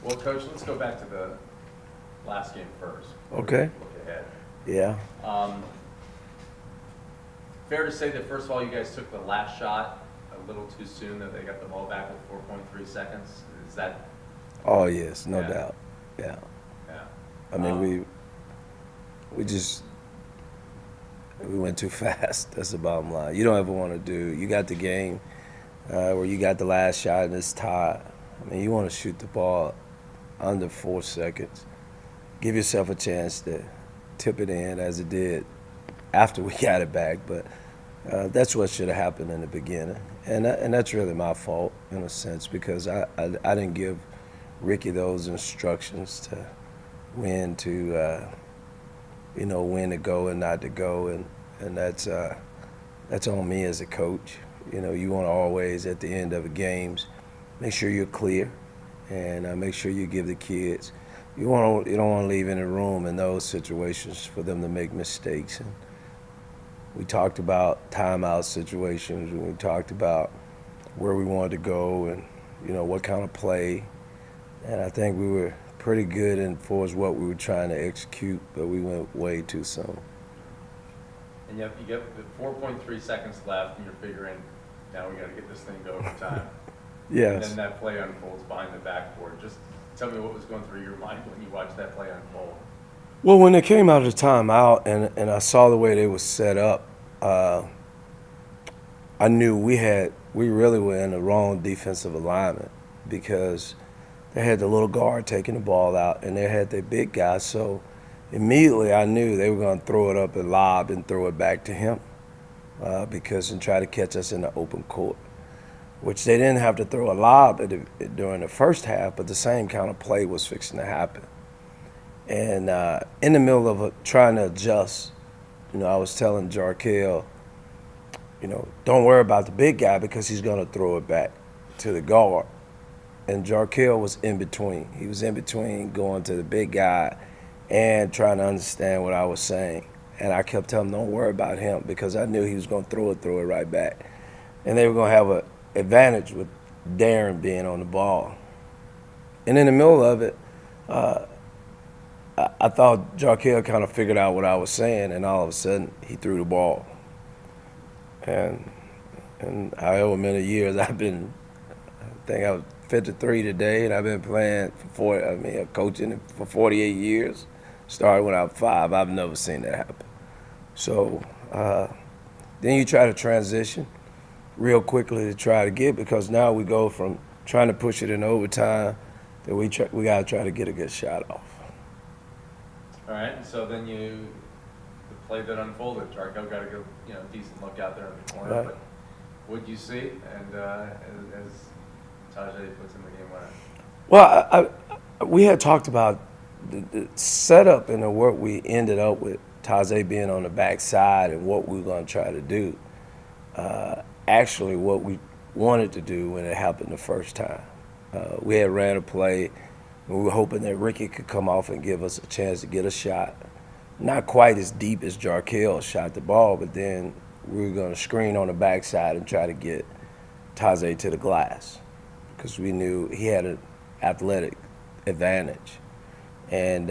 Well, Coach, let's go back to the last game first. Okay. Look ahead. Yeah. Fair to say that, first of all, you guys took the last shot a little too soon, that they got the ball back with 4.3 seconds? Is that? Oh, yes, no Yeah. doubt. Yeah. Yeah. I mean, we went too fast. That's the bottom line. You don't ever want to do. You got the game where you got the last shot and it's tied. I mean, you want to shoot the ball under 4 seconds. Give yourself a chance to tip it in as it did after we got it back. But that's what should have happened in the beginning, and that's really my fault in a sense because I didn't give Ricky those instructions to when to when to go and not to go, and that's on me as a coach. You want to always at the end of the games make sure you're clear and make sure you give the kids. You don't want to leave any room in those situations for them to make mistakes. And we talked about timeout situations, and we talked about where we wanted to go and what kind of play. And I think we were pretty good in far as what we were trying to execute, but we went way too soon. And you get 4.3 seconds left, and you're figuring, now we got to get this thing to overtime. Yes. And then that play unfolds behind the backboard. Just tell me what was going through your mind when you watched that play unfold. Well, when they came out of the timeout and I saw the way they were set up, I knew we really were in the wrong defensive alignment because they had the little guard taking the ball out and they had their big guy. So immediately I knew they were going to throw it up and lob and throw it back to him and try to catch us in the open court, which they didn't have to throw a lob during the first half, but the same kind of play was fixing to happen. And in the middle of trying to adjust, I was telling Jarkel, don't worry about the big guy because he's going to throw it back to the guard. And Jarkel was in between. He was in between going to the big guy and trying to understand what I was saying. And I kept telling him, don't worry about him because I knew he was going to throw it right back. And they were going to have an advantage with Darren being on the ball. And in the middle of it, I thought Jarkel kind of figured out what I was saying, and all of a sudden he threw the ball. And however many years I think I was 53 today, and I've been playing coaching for 48 years. Started when I was 5. I've never seen that happen. So then you try to transition real quickly to try to get, because now we go from trying to push it in overtime that we got to try to get a good shot off. All right, and so then the play that unfolded, Jarkel got a good, decent look out there in the corner. Right. But what'd you see? And as Tajay puts in the game winner. Well, we had talked about the setup and the work we ended up with Tajay being on the backside and what we were going to try to do. Actually, what we wanted to do when it happened the first time. We had ran a play. We were hoping that Ricky could come off and give us a chance to get a shot. Not quite as deep as Jarkel shot the ball, but then we were going to screen on the backside and try to get Tajay to the glass because we knew he had an athletic advantage. And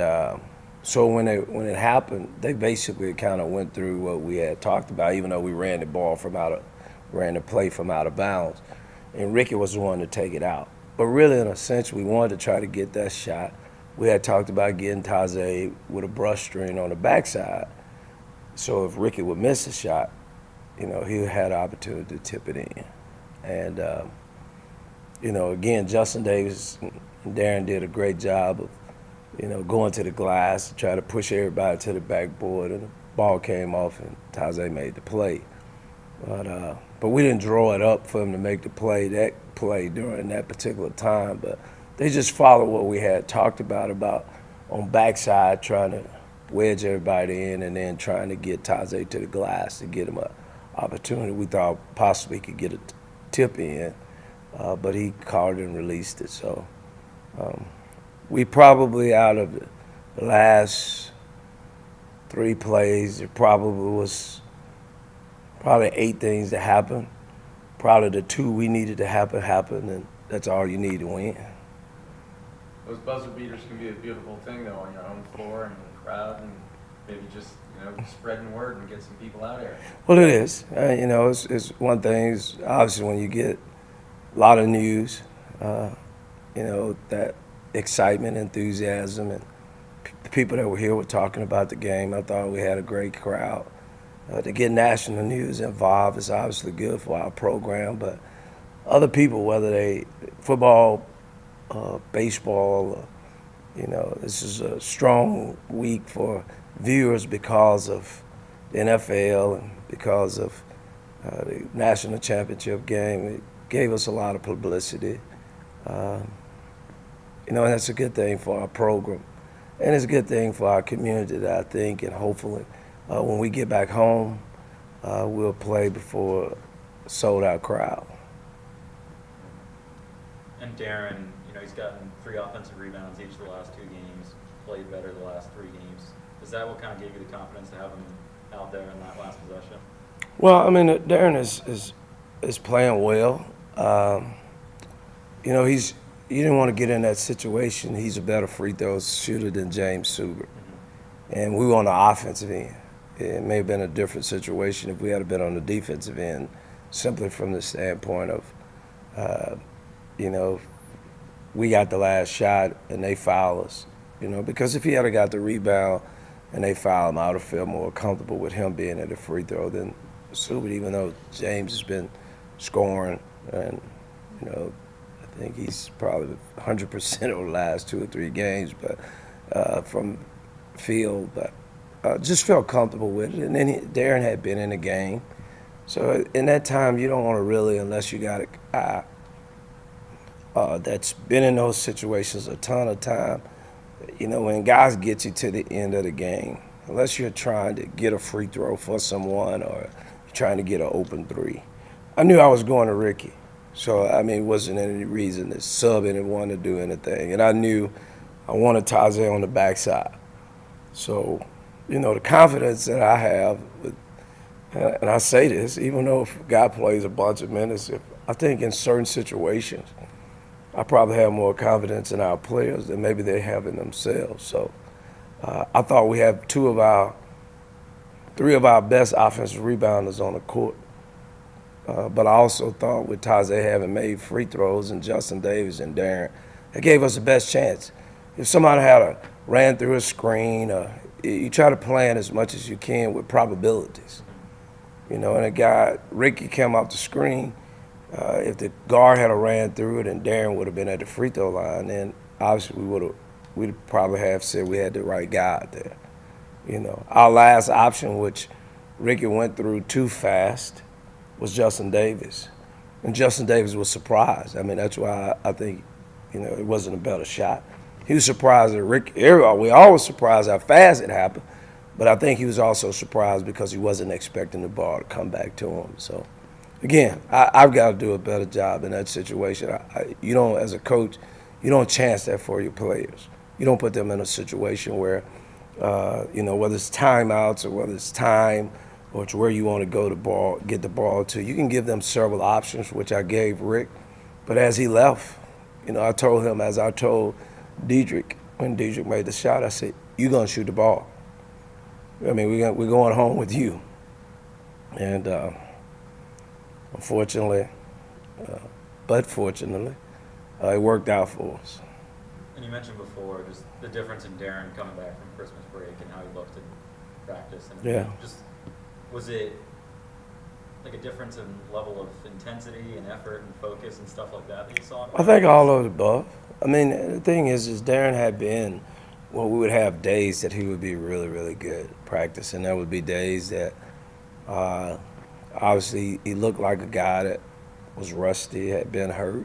so when it happened, they basically kind of went through what we had talked about, even though we ran the play from out of bounds. And Ricky was the one to take it out. But really, in a sense, we wanted to try to get that shot. We had talked about getting Tajay with a brush screen on the backside. So if Ricky would miss a shot, he had an opportunity to tip it in. And, again, Justin Davis and Darren did a great job of, going to the glass to try to push everybody to the backboard. And the ball came off and Tajay made the play. But we didn't draw it up for him to make that play during that particular time. But they just followed what we had talked about on backside, trying to wedge everybody in and then trying to get Tajay to the glass to get him an opportunity. We thought possibly he could get a tip in, but he caught it and released it. So we probably, out of the last 3 plays, there probably was 8 things that happened. Probably the 2 we needed to happen, and that's all you need to win. Those buzzer beaters can be a beautiful thing though, on your own floor and the crowd, and maybe just, spreading word and get some people out here. Well, it is. It's one thing. Is obviously when you get a lot of news, that excitement, enthusiasm, and the people that were here were talking about the game. I thought we had a great crowd. To get national news involved is obviously good for our program, but other people, whether they football, baseball, this is a strong week for viewers because of the NFL and because of the national championship game. It gave us a lot of publicity. And that's a good thing for our program. And it's a good thing for our community, that I think, and hopefully when we get back home, we'll play before a sold-out crowd. And Darren, he's gotten 3 offensive rebounds each of the last 2 games, played better the last 3 games. Is that what kind of gave you the confidence to have him out there in that last possession? Well, Darren is playing well. You didn't want to get in that situation. He's a better free throw shooter than James Suber. And we were on the offensive end. It may have been a different situation if we had been on the defensive end, simply from the standpoint of, we got the last shot and they fouled us. Because if he had got the rebound and they fouled him, I would have felt more comfortable with him being at the free throw than Suber, even though James has been scoring and, I think he's probably 100% over the last 2 or 3 games, but from field, but just felt comfortable with it. And then Darren had been in the game, so in that time you don't want to really, unless you got a guy that's been in those situations a ton of time. When guys get you to the end of the game, unless you're trying to get a free throw for someone or you're trying to get an open 3. I knew I was going to Ricky. So, it wasn't any reason to sub anyone to do anything. And I knew I wanted Taze on the backside. So, the confidence that I have, and I say this, even though if a guy plays a bunch of minutes, I think in certain situations, I probably have more confidence in our players than maybe they have in themselves. So, I thought we had 3 of our best offensive rebounders on the court. But I also thought with Taze having made free throws and Justin Davis and Darren, it gave us the best chance. If somebody ran through a screen, you try to plan as much as you can with probabilities. And a guy, Ricky, came off the screen. If the guard had ran through it and Darren would have been at the free throw line, then obviously we'd probably have said we had the right guy out there. Our last option, which Ricky went through too fast, was Justin Davis. And Justin Davis was surprised. That's why I think, it wasn't a better shot. He was surprised that we all were surprised how fast it happened, but I think he was also surprised because he wasn't expecting the ball to come back to him. So, again, I've got to do a better job in that situation. As a coach, you don't chance that for your players. You don't put them in a situation where, whether it's timeouts or whether it's time, or it's where you want to go to get the ball to. You can give them several options, which I gave Rick. But as he left, I told him, as I told Diedrich, when Diedrich made the shot, I said, you're going to shoot the ball. We're going home with you. And unfortunately, but fortunately, it worked out for us. And you mentioned before just the difference in Darren coming back from Christmas break and how he looked in practice. And was it like a difference in level of intensity and effort and focus and stuff like that you saw? I think all of the above. The thing is Darren had been, we would have days that he would be really, really good at practice, and there would be days that obviously he looked like a guy that was rusty, had been hurt,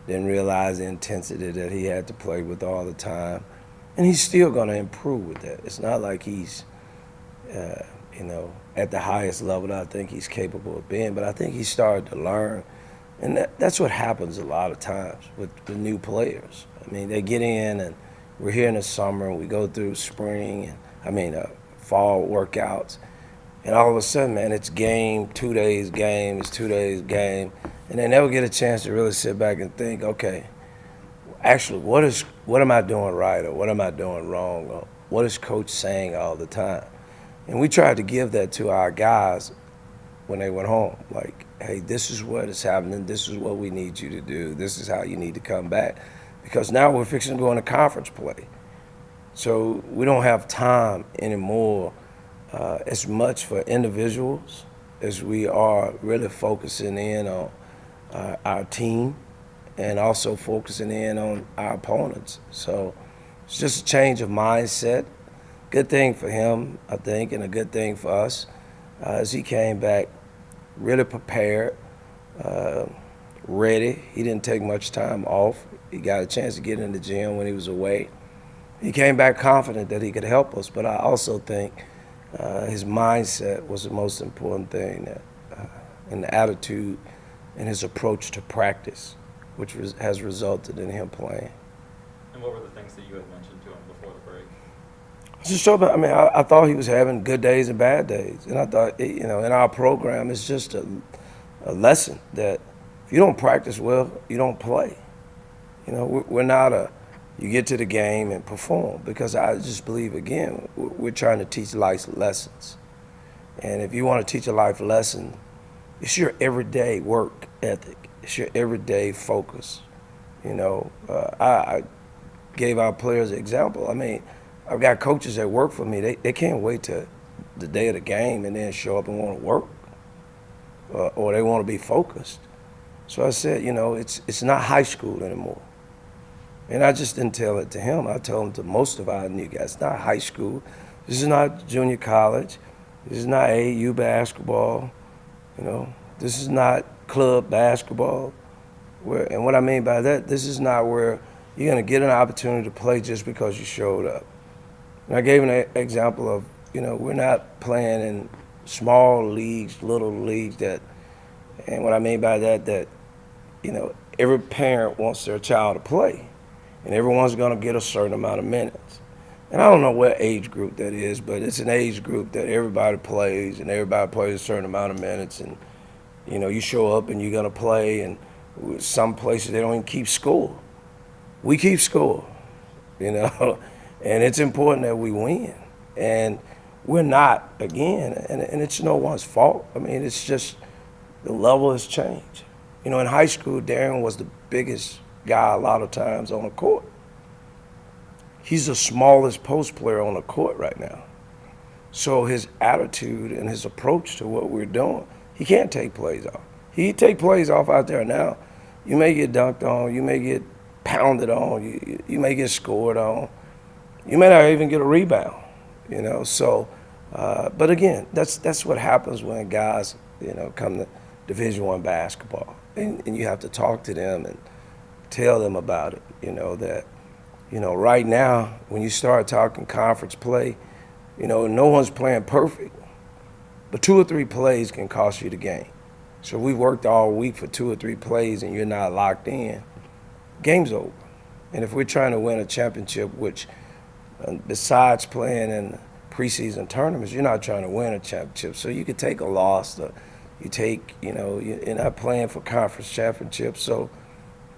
didn't realize the intensity that he had to play with all the time. And he's still going to improve with that. It's not like he's, at the highest level that I think he's capable of being, but I think he started to learn. And that's what happens a lot of times with the new players. They get in, and we're here in the summer, and we go through spring, fall workouts, and all of a sudden, man, it's game, 2 days game, it's 2 days game, and they never get a chance to really sit back and think, okay, actually, what am I doing right, or what am I doing wrong, or what is coach saying all the time? And we tried to give that to our guys when they went home. Like, hey, this is what is happening. This is what we need you to do. This is how you need to come back. Because now we're fixing to go into conference play. So we don't have time anymore as much for individuals as we are really focusing in on our team and also focusing in on our opponents. So it's just a change of mindset. Good thing for him, I think, and a good thing for us as he came back really prepared, ready. He didn't take much time off. He got a chance to get in the gym when he was away. He came back confident that he could help us, but I also think his mindset was the most important thing, and the attitude and his approach to practice, which has resulted in him playing. And what were the things that you had mentioned to him before the break? Just so, I mean, I thought he was having good days and bad days, and I thought, in our program, it's just a lesson that if you don't practice well, you don't play. We're not you get to the game and perform, because I just believe, again, we're trying to teach life lessons. And if you want to teach a life lesson, it's your everyday work ethic. It's your everyday focus. I gave our players an example. I mean, I've got coaches that work for me. They can't wait to the day of the game and then show up and want to work, or they want to be focused. So I said, it's not high school anymore. And I just didn't tell it to him. I told him to most of our new guys, it's not high school. This is not junior college. This is not AAU basketball. This is not club basketball. And what I mean by that, this is not where you're going to get an opportunity to play just because you showed up. And I gave an example of, we're not playing in small leagues, little leagues and what I mean by that, every parent wants their child to play. And everyone's going to get a certain amount of minutes. And I don't know what age group that is, but it's an age group that everybody plays, and everybody plays a certain amount of minutes. And, you show up and you're going to play, and some places they don't even keep score. We keep score, and it's important that we win. And we're not, again, and it's no one's fault. I mean, it's just the level has changed. In high school, Darren was the biggest guy a lot of times on the court. He's the smallest post player on the court right now. So his attitude and his approach to what we're doing, he can't take plays off. He take plays off out there now. You may get dunked on, you may get pounded on, you may get scored on, you may not even get a rebound. So but again, that's what happens when guys come to Division I basketball, and you have to talk to them and tell them about it, that, right now, when you start talking conference play, no one's playing perfect, but 2 or 3 plays can cost you the game. So we worked all week for 2 or 3 plays and you're not locked in, game's over. And if we're trying to win a championship, which besides playing in preseason tournaments, you're not trying to win a championship. So you could take a loss, you're not playing for conference championships. So,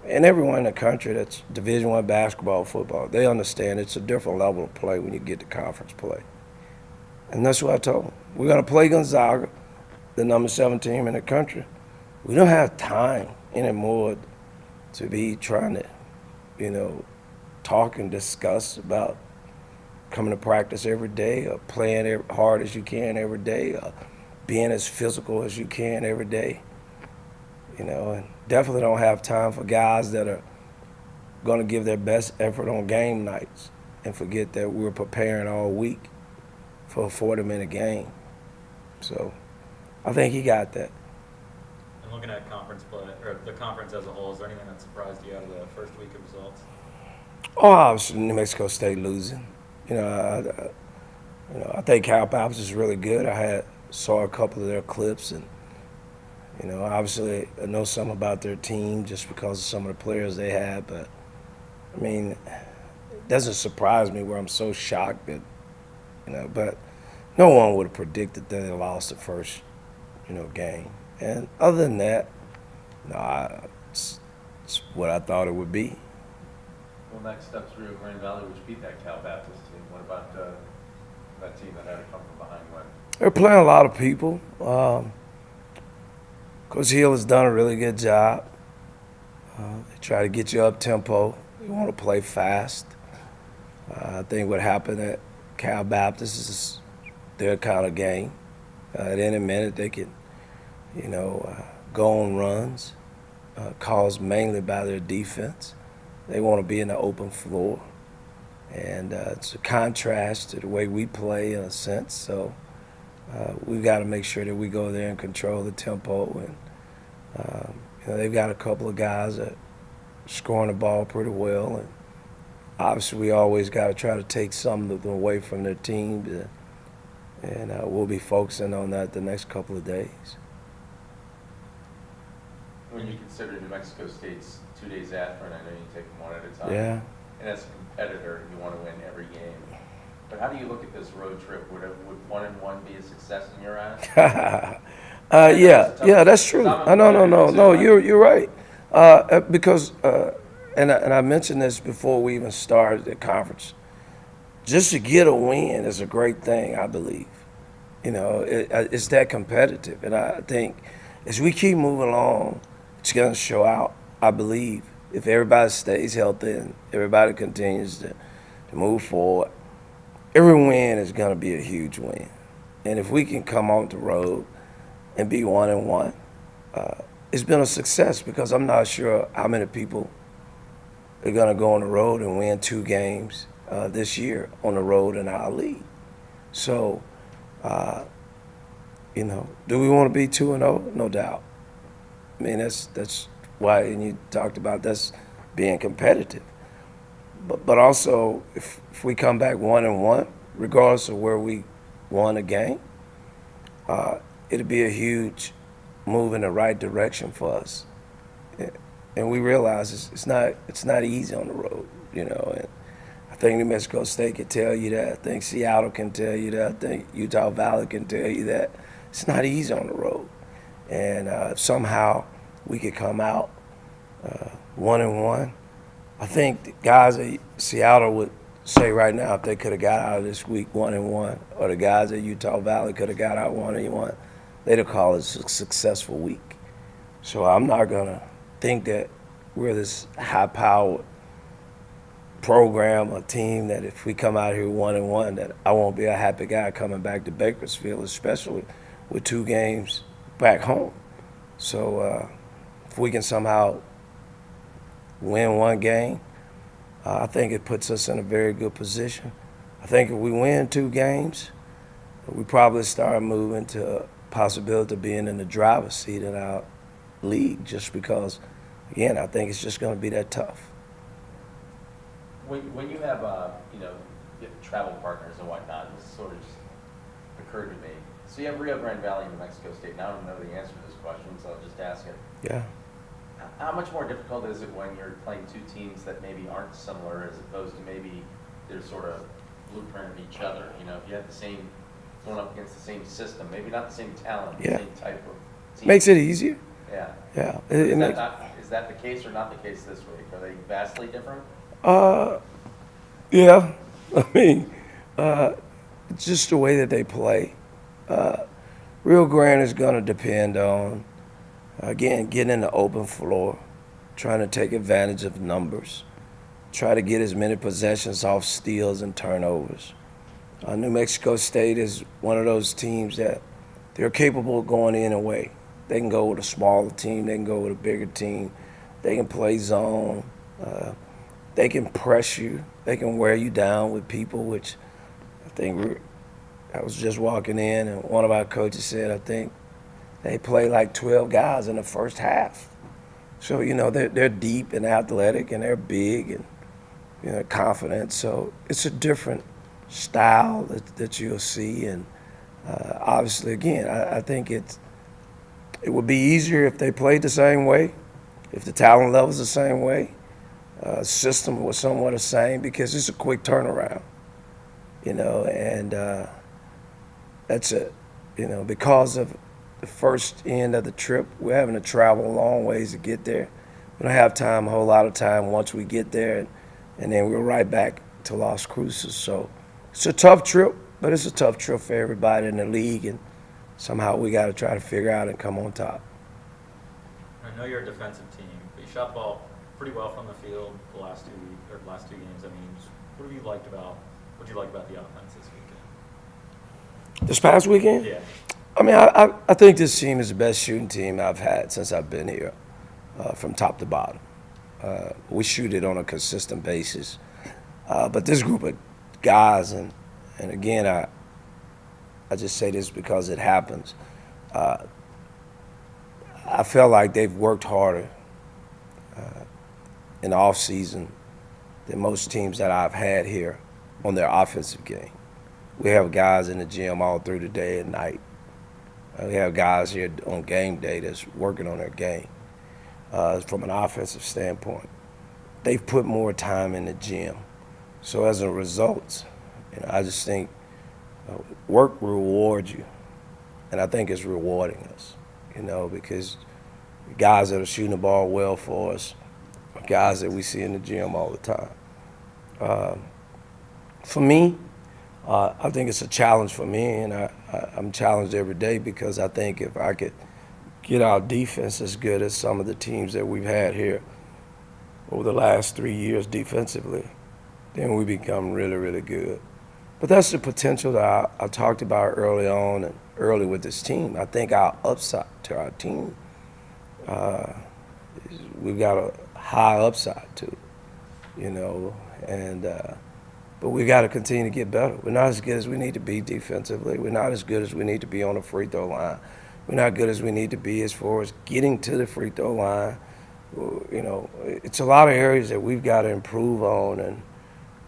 and everyone in the country that's Division I basketball, football, they understand it's a different level of play when you get to conference play. And that's what I told them. We're going to play Gonzaga, the number 7 team in the country. We don't have time anymore to be trying to, talk and discuss about coming to practice every day, or playing as hard as you can every day, or being as physical as you can every day. And definitely don't have time for guys that are going to give their best effort on game nights and forget that we're preparing all week for a 40-minute game. So I think he got that. And looking at conference play, or the conference as a whole, is there anything that surprised you out of the first week of results? Oh, obviously New Mexico State losing. I think Cal Pops is really good. I saw a couple of their clips, and obviously I know some about their team just because of some of the players they had. But I mean, it doesn't surprise me where I'm so shocked that But no one would have predicted that they lost the first game. And other than that, it's what I thought it would be. Well, next up's Rio Grande Valley, which beat that Cal Baptist team. What about that team that had to come from behind win? They're playing a lot of people. Coach Hill has done a really good job. They try to get you up tempo. They want to play fast. I think what happened at Cal Baptist is their kind of game. At any minute they can, go on runs, caused mainly by their defense. They want to be in the open floor. And it's a contrast to the way we play in a sense. So we've got to make sure that we go there and control the tempo. And, they've got a couple of guys that are scoring the ball pretty well. And obviously we always got to try to take some of them away from their teams. And we'll be focusing on that the next couple of days. When you consider New Mexico State's 2 days after, and I know you take them one at a time. Yeah. And as a competitor, you want to win every game. But how do you look at this road trip? Would 1-1 be a success in your eyes? Yeah, that's true. No, you're right. Because and I mentioned this before we even started the conference. Just to get a win is a great thing, I believe. It's that competitive, and I think as we keep moving along, it's going to show out. I believe if everybody stays healthy and everybody continues to move forward, every win is going to be a huge win. And if we can come on the road and be 1-1, it's been a success because I'm not sure how many people are going to go on the road and win 2 games this year on the road in our league. So, do we want to be 2-0? No doubt. I mean, that's why, and you talked about that's being competitive. But also, if we come back 1-1, regardless of where we won a game, it'll be a huge move in the right direction for us. And we realize it's not easy on the road, And I think New Mexico State can tell you that. I think Seattle can tell you that. I think Utah Valley can tell you that. It's not easy on the road. And if somehow we could come out 1-1, I think the guys at Seattle would say right now if they could have got out of this week 1-1, or the guys at Utah Valley could have got out 1-1, they'd have called it a successful week. So I'm not going to think that we're this high-powered program or team that if we come out here 1-1, that I won't be a happy guy coming back to Bakersfield, especially with 2 games back home. So if we can somehow win 1 game, I think it puts us in a very good position. I think if we win 2 games, we probably start moving to a possibility of being in the driver's seat in our league just because, again, I think it's just going to be that tough. When you have, you have travel partners and whatnot, this sort of just occurred to me. So you have Rio Grande Valley and New Mexico State. Now I don't know the answer to this question, so I'll just ask it. Yeah. How much more difficult is it when you're playing 2 teams that maybe aren't similar as opposed to maybe they're sort of blueprint of each other? If you have the same, going up against the same system, maybe not the same talent, the same type of team. Makes it easier. Yeah. Yeah. Is that the case or not the case this week? Are they vastly different? Yeah. I mean, it's just the way that they play. Rio Grande is going to depend on, again, getting in the open floor, trying to take advantage of numbers, try to get as many possessions off steals and turnovers. New Mexico State is one of those teams that they're capable of going in and away. They can go with a smaller team. They can go with a bigger team. They can play zone. They can press you. They can wear you down with people, which I think I was just walking in, and one of our coaches said, I think they play like 12 guys in the first half. So, they're deep and athletic, and they're big and, confident. So it's a different style that you'll see. And obviously, again, I think it would be easier if they played the same way, if the talent level's the same way, system was somewhat the same, because it's a quick turnaround, and that's it. Because of the first end of the trip, we're having to travel a long ways to get there. We don't have a whole lot of time once we get there, and and then we're right back to Las Cruces. So it's a tough trip, but it's a tough trip for everybody in the league, and somehow we got to try to figure out and come on top. I know you're a defensive team, but you shot the ball pretty well from the field the last two games. I mean, what do you like about the offense this weekend? This past weekend? Yeah. I mean, I think this team is the best shooting team I've had since I've been here, from top to bottom. We shoot it on a consistent basis. But this group of guys, and again, I just say this because it happens, I feel like they've worked harder in the offseason than most teams that I've had here on their offensive game. We have guys in the gym all through the day and night. We have guys here on game day that's working on their game from an offensive standpoint. They've put more time in the gym. So as a result, I just think work rewards you. And I think it's rewarding us, because guys that are shooting the ball well for us are guys that we see in the gym all the time. For me, I think it's a challenge for me, and I'm challenged every day because I think if I could get our defense as good as some of the teams that we've had here over the last 3 years defensively, then we become really, really good. But that's the potential that I talked about early on and early with this team. I think our upside to our team, we've got a high upside to it, but we got to continue to get better. We're not as good as we need to be defensively. We're not as good as we need to be on the free throw line. We're not good as we need to be as far as getting to the free throw line. It's a lot of areas that we've got to improve on,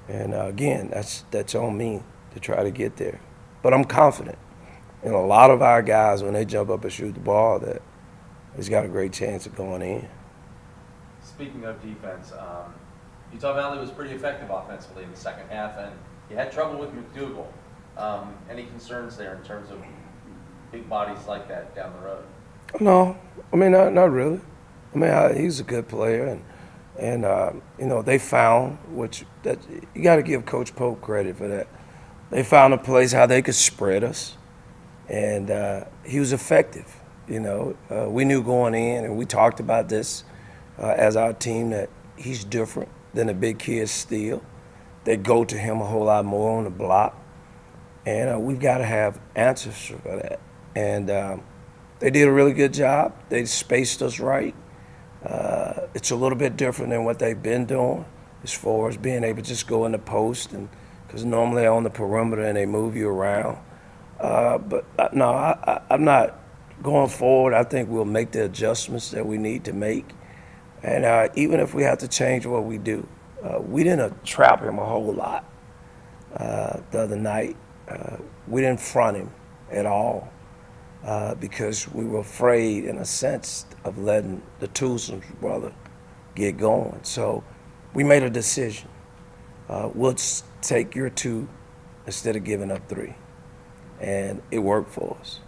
and again, that's on me to try to get there. But I'm confident. A lot of our guys, when they jump up and shoot the ball, that it's got a great chance of going in. Speaking of defense, Utah Valley was pretty effective offensively in the second half, and you had trouble with McDougal. Any concerns there in terms of big bodies like that down the road? No, I mean, not really. I mean, he's a good player, and they found, that you got to give Coach Pope credit for that. They found a place how they could spread us, and he was effective. We knew going in, and we talked about this as our team, that he's different than the big kids steal. They go to him a whole lot more on the block, and we've got to have answers for that. And they did a really good job. They spaced us right. It's a little bit different than what they've been doing as far as being able to just go in the post, and because normally they're on the perimeter and they move you around. But no, I'm not going forward. I think we'll make the adjustments that we need to make. And even if we have to change what we do, we didn't trap him a whole lot the other night. We didn't front him at all because we were afraid, in a sense, of letting the Toussaint brother get going. So we made a decision. We'll take your two instead of giving up three. And it worked for us.